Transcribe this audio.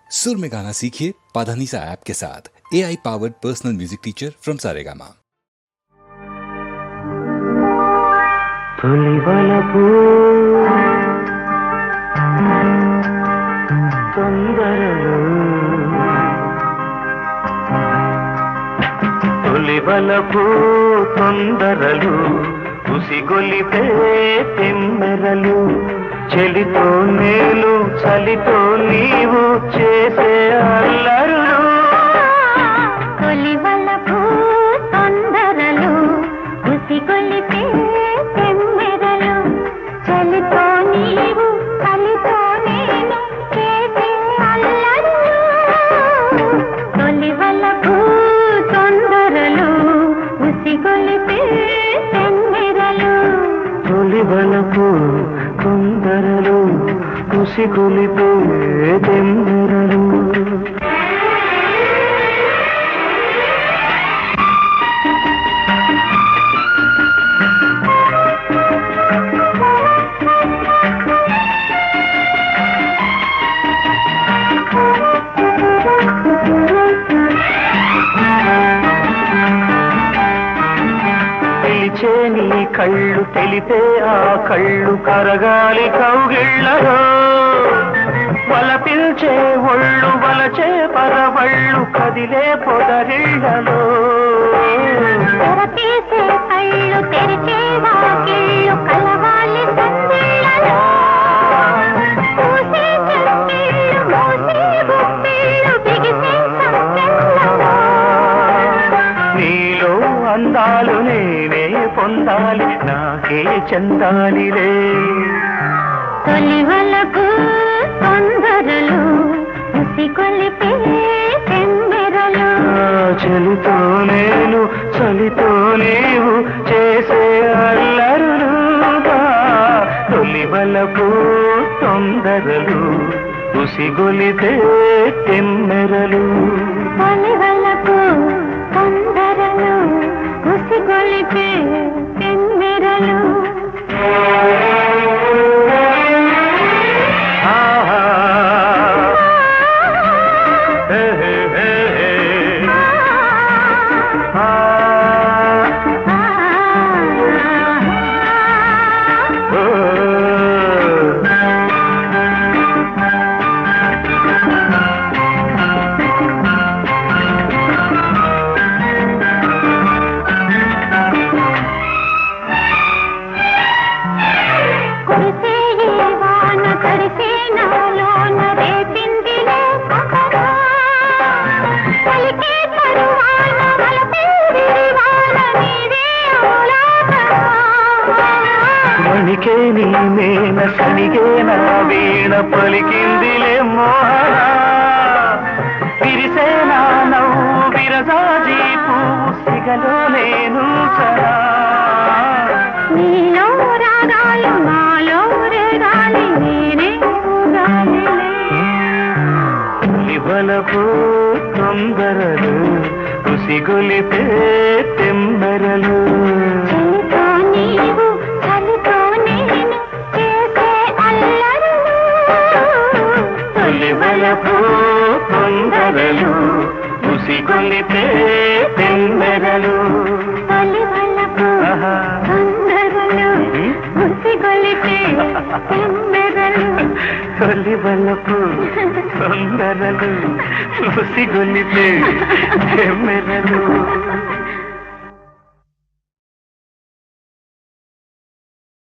सुर में गाना सीखिए पाधानीसा ऐप के साथ। AI powered personal music teacher from Saregama. తొలివలపు తొందరలు ఉసిగొలిపే తెమ్మెరలు చెలితో నేను చలితో నీవు చేసే అల్లరులు తొలివలపు తొందరలు ఉసిగొలిపే తెమ్మెరలు చెలితో నీవు చలితో నేను చేసే అల్లరులు తొలివలపు తొందరలు ఉసిగొలిపే తెమ్మెరలు తొలివలపు తొందరలు ఉసిగొలిపే తెమ్మెరలు పిలిచే నీ కళ్ళు తెలిపే ఆ కళ్ళు కరగాలి కౌగిళ్ళలో వలపిల్చే ఒళ్ళు వలచే పరవళ్ళు కదిలే పొదరిళ్ళలో తెరతీసే కళ్ళు తెరిచే వాకిళ్ళు కలవాలి సందిళ్ళలో పూసే చెక్కిళ్ళు మూసే గుప్పిళ్ళు బిగిసే సంకెళ్ళలో నీలో అందాలు నేనే పొందాలి నాకే చెందాలిలే తొలివలకు తొందరలు ఉసిగొలిపే తెమ్మెరలు చలితో నేను చలితో నీవు చేసే అల్లరులు తొలివలపు తొందరలు ఉసిగొలిపే తెమ్మెరలు తొలివలకు తొందరలు ఉసిగొలిపే తెమ్మెరలు ఆహా హే హే హే హే ఆ ఓ కురిసే ఈ వాన తడిసే నాలోన రేపిందిలే సహరా పలికే తరువాన వలపే విరివాన నీవే ఆలాపనా వణికే నీ మేన సనిగే నా వీణ పలికిందిలే మోహన విరిసే నా నవ్వు విరజాజీ పువ్వు సిగలో నేను సరా నీలో రాగాలు నాలో రేగాలి నేనే ఊగాలిలే తొలివలపు తొందరలు ఉసిగొలిపే తెమ్మెరలు చలితో నీవు చలితో నేను చేసే అల్లరులు తొలివలపు తొందరలు ఉసిగొలిపే తెమ్మెరలు తొలివలపు ఆహా. తొందరలు ఉసిగొలిపే తెమ్మెరలు తొలివలపు తొందరలు ఉసిగొలిపే తెమ్మెరలు